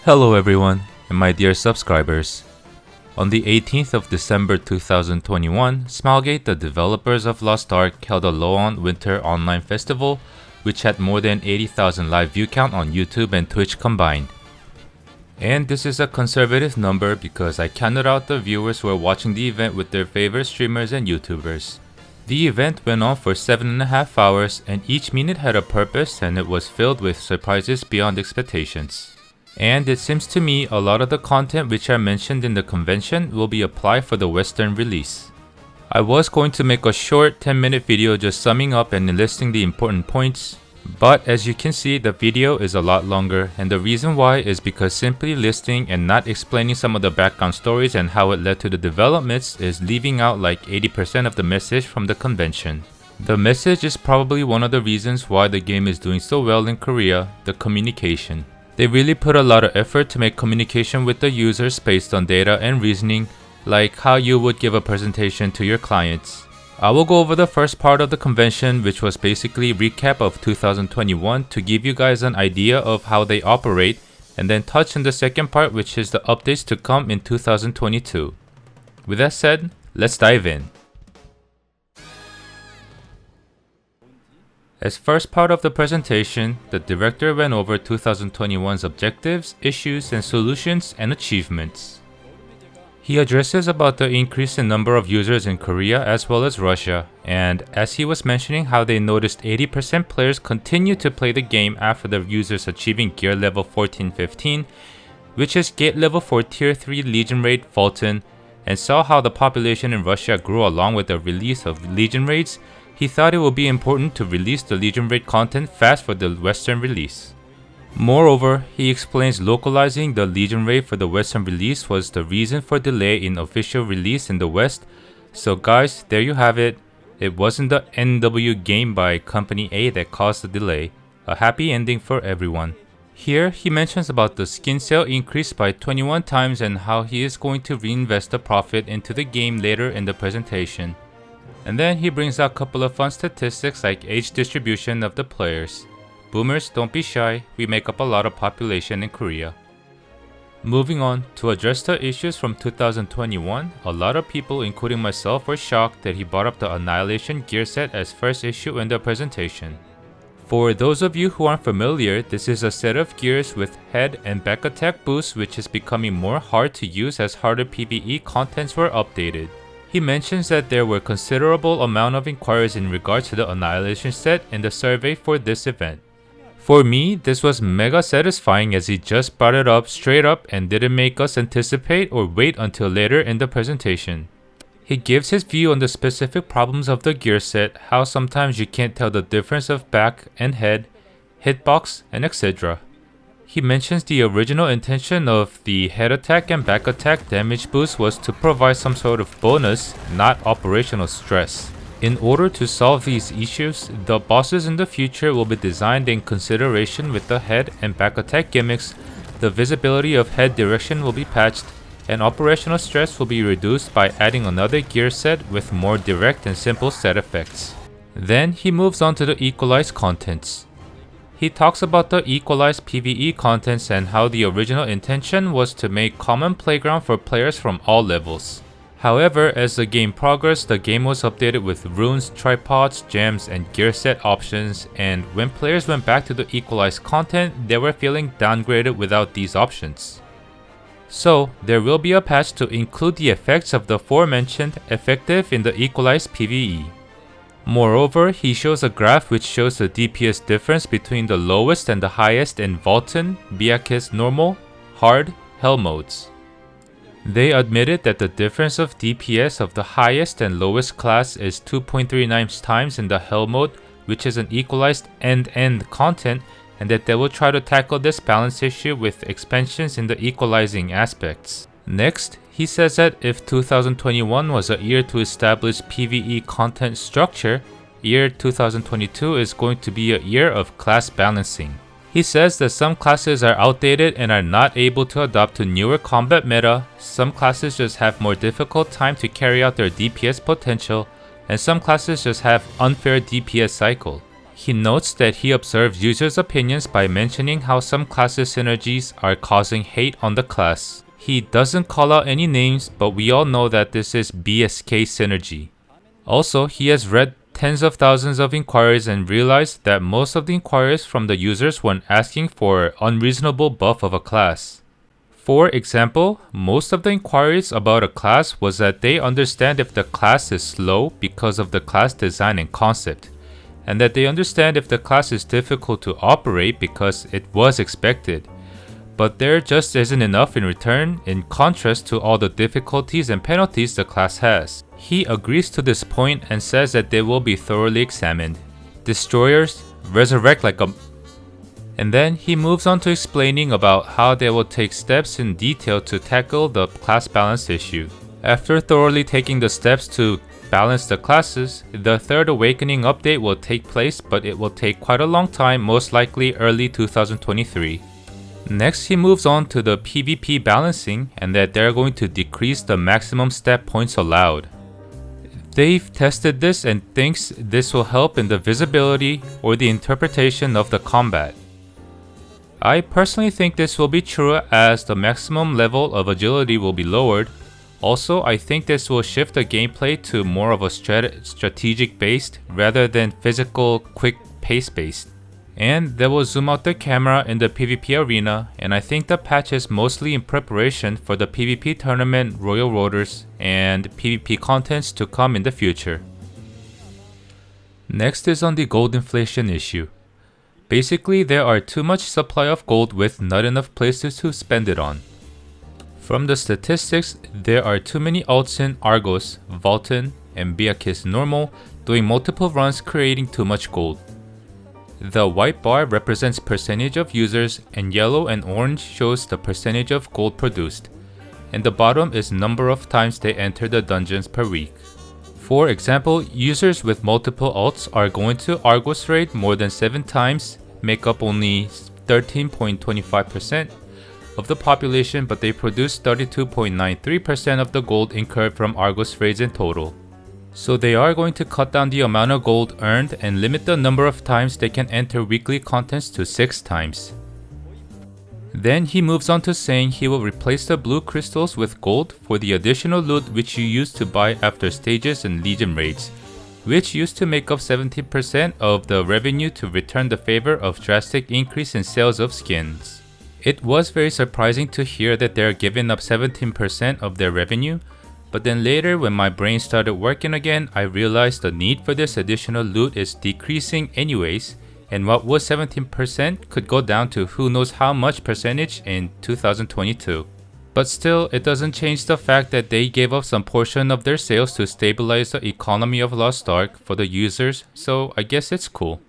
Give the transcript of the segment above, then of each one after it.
Hello everyone, and my dear subscribers. On the 18th of December 2021, Smilegate, the developers of Lost Ark, held a Loaon Winter Online Festival, which had more than 80,000 live view count on YouTube and Twitch combined. And this is a conservative number because I counted out the viewers who were watching the event with their favorite streamers and YouTubers. The event went on for 7.5 hours, and each minute had a purpose, and it was filled with surprises beyond expectations. And it seems to me a lot of the content which I mentioned in the convention will be applied for the Western release. I was going to make a short 10-minute video just summing up and listing the important points, but as you can see, the video is a lot longer, and the reason why is because simply listing and not explaining some of the background stories and how it led to the developments is leaving out like 80% of the message from the convention. The message is probably one of the reasons why the game is doing so well in Korea, the communication. They really put a lot of effort to make communication with the users based on data and reasoning, like how you would give a presentation to your clients. I will go over the first part of the convention, which was basically recap of 2021 to give you guys an idea of how they operate, and then touch on the second part, which is the updates to come in 2022. With that said, let's dive in. As first part of the presentation, the director went over 2021's objectives, issues, and solutions and achievements. He addresses about the increase in number of users in Korea as well as Russia, and as he was mentioning how they noticed 80% players continue to play the game after the users achieving gear level 14-15, which is gate level for tier 3 Legion Raid Fulton, and saw how the population in Russia grew along with the release of Legion Raids, he thought it would be important to release the Legion Raid content fast for the Western release. Moreover, he explains localizing the Legion Raid for the Western release was the reason for delay in official release in the West. So guys, there you have it. It wasn't the NW game by Company A that caused the delay. A happy ending for everyone. Here, he mentions about the skin sale increase by 21 times and how he is going to reinvest the profit into the game later in the presentation. And then he brings out a couple of fun statistics like age distribution of the players. Boomers, don't be shy, we make up a lot of population in Korea. Moving on, to address the issues from 2021, a lot of people including myself were shocked that he brought up the Annihilation gear set as first issue in the presentation. For those of you who aren't familiar, this is a set of gears with head and back attack boosts which is becoming more hard to use as harder PvE contents were updated. He mentions that there were considerable amount of inquiries in regards to the Annihilation set in the survey for this event. For me, this was mega satisfying as he just brought it up straight up and didn't make us anticipate or wait until later in the presentation. He gives his view on the specific problems of the gear set, how sometimes you can't tell the difference of back and head, hitbox, and etc. He mentions the original intention of the head attack and back attack damage boost was to provide some sort of bonus, not operational stress. In order to solve these issues, the bosses in the future will be designed in consideration with the head and back attack gimmicks, the visibility of head direction will be patched, and operational stress will be reduced by adding another gear set with more direct and simple set effects. Then he moves on to the equalized contents. He talks about the equalized PvE contents and how the original intention was to make common playground for players from all levels. However, as the game progressed, the game was updated with runes, tripods, gems, and gear set options, and when players went back to the equalized content, they were feeling downgraded without these options. So, there will be a patch to include the effects of the aforementioned effective in the equalized PvE. Moreover, he shows a graph which shows the DPS difference between the lowest and the highest in Vulton, Byaku's normal, hard, hell modes. They admitted that the difference of DPS of the highest and lowest class is 2.39 times in the Hell mode, which is an equalized end-end content, and that they will try to tackle this balance issue with expansions in the equalizing aspects. Next, he says that if 2021 was a year to establish PvE content structure, year 2022 is going to be a year of class balancing. He says that some classes are outdated and are not able to adapt to newer combat meta, some classes just have more difficult time to carry out their DPS potential, and some classes just have unfair DPS cycle. He notes that he observes users' opinions by mentioning how some classes' synergies are causing hate on the class. He doesn't call out any names, but we all know that this is BSK synergy. Also, he has read tens of thousands of inquiries and realized that most of the inquiries from the users weren't asking for unreasonable buff of a class. For example, most of the inquiries about a class was that they understand if the class is slow because of the class design and concept, and that they understand if the class is difficult to operate because it was expected. But there just isn't enough in return, in contrast to all the difficulties and penalties the class has. He agrees to this point and says that they will be thoroughly examined. Destroyers resurrect like a... And then he moves on to explaining about how they will take steps in detail to tackle the class balance issue. After thoroughly taking the steps to balance the classes, the Third Awakening update will take place, but it will take quite a long time, most likely early 2023. Next, he moves on to the PvP balancing and that they're going to decrease the maximum stat points allowed. They've tested this and thinks this will help in the visibility or the interpretation of the combat. I personally think this will be true as the maximum level of agility will be lowered. Also, I think this will shift the gameplay to more of a strategic based rather than physical quick pace based. And they will zoom out the camera in the PvP arena, and I think the patch is mostly in preparation for the PvP tournament Royal Roaders and PvP contents to come in the future. Next is on the gold inflation issue. Basically, there are too much supply of gold with not enough places to spend it on. From the statistics, there are too many alts in Argos, Vulcan, and Biakis Normal doing multiple runs creating too much gold. The white bar represents percentage of users and yellow and orange shows the percentage of gold produced. And the bottom is number of times they enter the dungeons per week. For example, users with multiple alts are going to Argos raid more than 7 times, make up only 13.25% of the population, but they produce 32.93% of the gold incurred from Argos raids in total. So they are going to cut down the amount of gold earned and limit the number of times they can enter weekly contents to 6 times. Then he moves on to saying he will replace the blue crystals with gold for the additional loot which you use to buy after stages and legion raids, which used to make up 70% of the revenue to return the favor of drastic increase in sales of skins. It was very surprising to hear that they're giving up 17% of their revenue, but then later when my brain started working again, I realized the need for this additional loot is decreasing anyways, and what was 17% could go down to who knows how much percentage in 2022. But still, it doesn't change the fact that they gave up some portion of their sales to stabilize the economy of Lost Ark for the users, so I guess it's cool.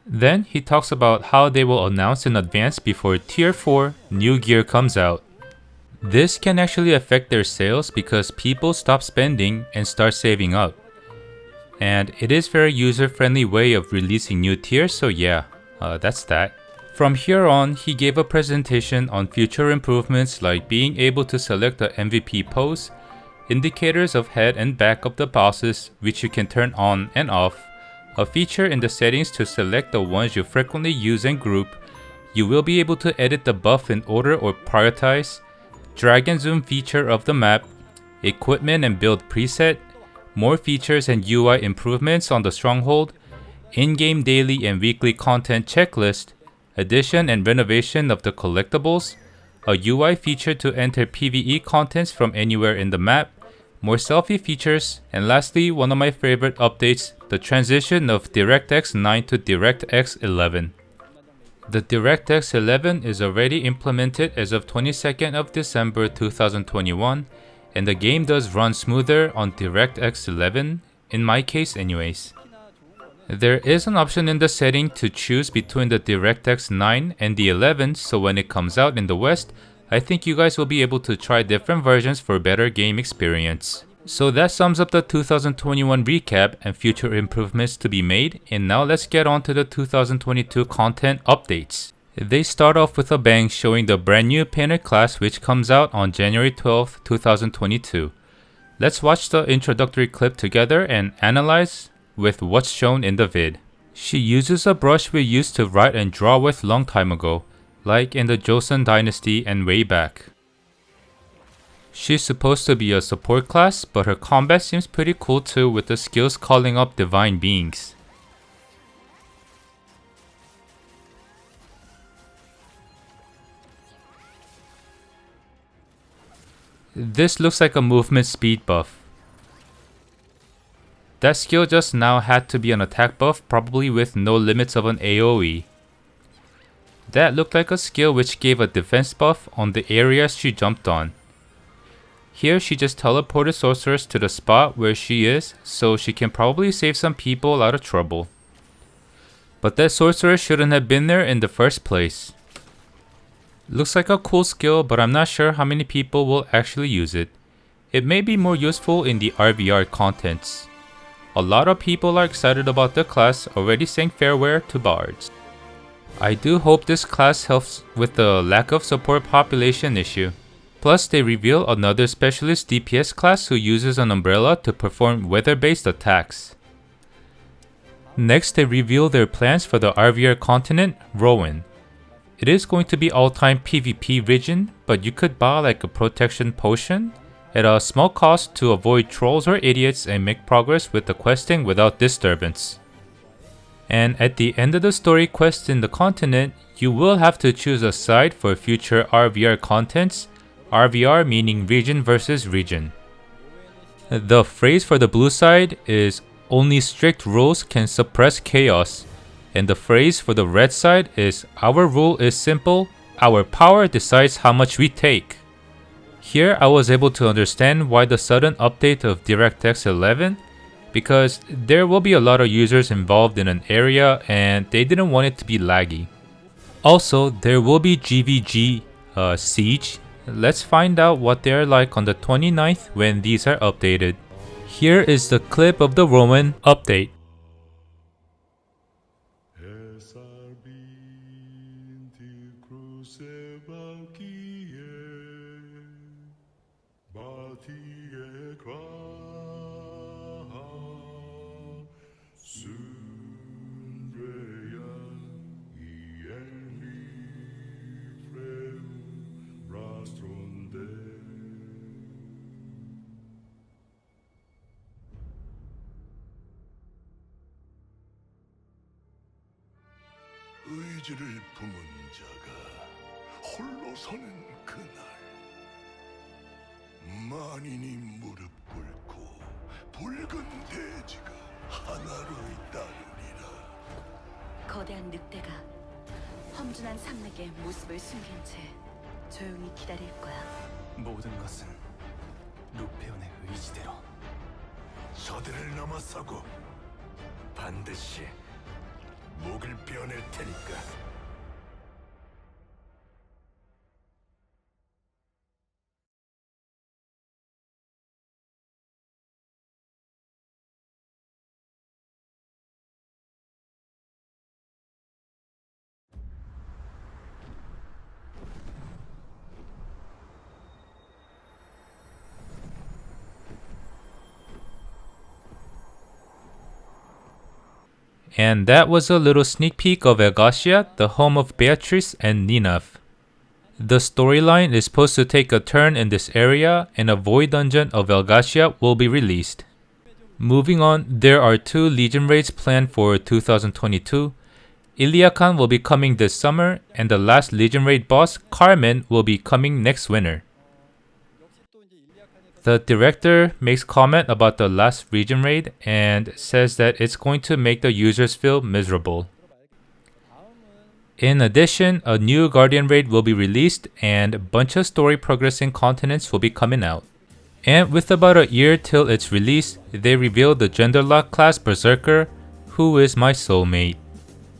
Then he talks about how they will announce in advance before Tier 4 new gear comes out. This can actually affect their sales because people stop spending and start saving up. And it is a very user-friendly way of releasing new tiers, so yeah, that's that. From here on, he gave a presentation on future improvements like being able to select the MVP pose, indicators of head and back of the bosses which you can turn on and off, a feature in the settings to select the ones you frequently use and group, you will be able to edit the buff in order or prioritize, drag and zoom feature of the map, equipment and build preset, more features and UI improvements on the stronghold, in-game daily and weekly content checklist, addition and renovation of the collectibles, a UI feature to enter PvE contents from anywhere in the map, more selfie features, and lastly, one of my favorite updates, the transition of DirectX 9 to DirectX 11. The DirectX 11 is already implemented as of 22nd of December 2021, and the game does run smoother on DirectX 11, in my case anyways. There is an option in the setting to choose between the DirectX 9 and the 11, so when it comes out in the West, I think you guys will be able to try different versions for better game experience. So that sums up the 2021 recap and future improvements to be made, and now let's get on to the 2022 content updates. They start off with a bang showing the brand new painter class which comes out on January 12th, 2022. Let's watch the introductory clip together and analyze with what's shown in the vid. She uses a brush we used to write and draw with long time ago, like in the Joseon dynasty and way back. She's supposed to be a support class, but her combat seems pretty cool too with the skills calling up divine beings. This looks like a movement speed buff. That skill just now had to be an attack buff, probably with no limits of an AoE. That looked like a skill which gave a defense buff on the areas she jumped on. Here she just teleported sorceress to the spot where she is, so she can probably save some people out of trouble. But that sorceress shouldn't have been there in the first place. Looks like a cool skill, but I'm not sure how many people will actually use it. It may be more useful in the RVR contents. A lot of people are excited about the class, already saying farewell to bards. I do hope this class helps with the lack of support population issue. Plus they reveal another specialist DPS class who uses an umbrella to perform weather-based attacks. Next they reveal their plans for the RVR continent, Loaon. It is going to be all-time PvP region, but you could buy like a protection potion at a small cost to avoid trolls or idiots and make progress with the questing without disturbance. And at the end of the story quest in the continent, you will have to choose a side for future RVR contents, RVR meaning region versus region. The phrase for the blue side is "only strict rules can suppress chaos," and the phrase for the red side is "our rule is simple, our power decides how much we take." Here I was able to understand why the sudden update of DirectX 11, because there will be a lot of users involved in an area and they didn't want it to be laggy. Also, there will be GVG Siege. Let's find out what they're like on the 29th when these are updated. Here is the clip of the Loaon update. 의지를 품은 자가 홀로 서는 그날 만인이 무릎 꿇고 붉은 대지가 하나로 따르리라. 거대한 늑대가 험준한 산맥에 모습을 숨긴 채 조용히 기다릴 거야. 모든 것은 루페온의 의지대로. 저들을 넘어서고 반드시 목을 베어낼 테니까. And that was a little sneak peek of Elgacia, the home of Beatrice and Ninaf. The storyline is supposed to take a turn in this area, and a void dungeon of Elgacia will be released. Moving on, there are 2 Legion raids planned for 2022. Iliakan will be coming this summer, and the last Legion raid boss, Carmen, will be coming next winter. The director makes comment about the last region raid and says that it's going to make the users feel miserable. In addition, a new Guardian raid will be released and a bunch of story progressing continents will be coming out. And with about a year till its release, they revealed the genderlock class Berserker, who is my soulmate.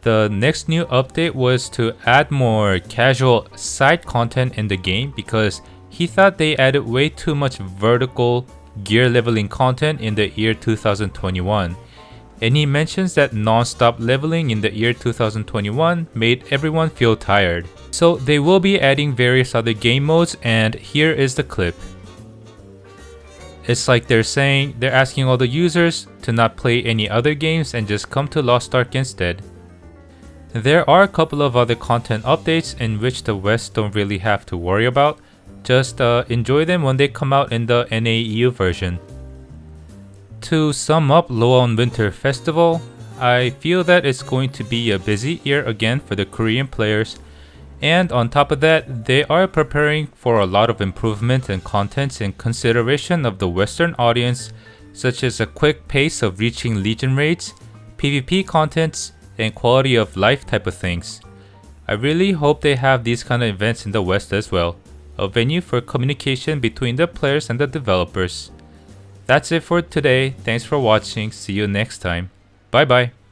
The next new update was to add more casual side content in the game because he thought they added way too much vertical gear leveling content in the year 2021. And he mentions that non-stop leveling in the year 2021 made everyone feel tired. So they will be adding various other game modes, and here is the clip. It's like they're asking all the users to not play any other games and just come to Lost Ark instead. There are a couple of other content updates in which the West don't really have to worry about. Just enjoy them when they come out in the NAEU version. To sum up Loaon Winter Festival, I feel that it's going to be a busy year again for the Korean players, and on top of that, they are preparing for a lot of improvement and contents in consideration of the Western audience, such as a quick pace of reaching Legion raids, PvP contents, and quality of life type of things. I really hope they have these kind of events in the West as well, a venue for communication between the players and the developers. That's it for today. Thanks for watching. See you next time. Bye bye.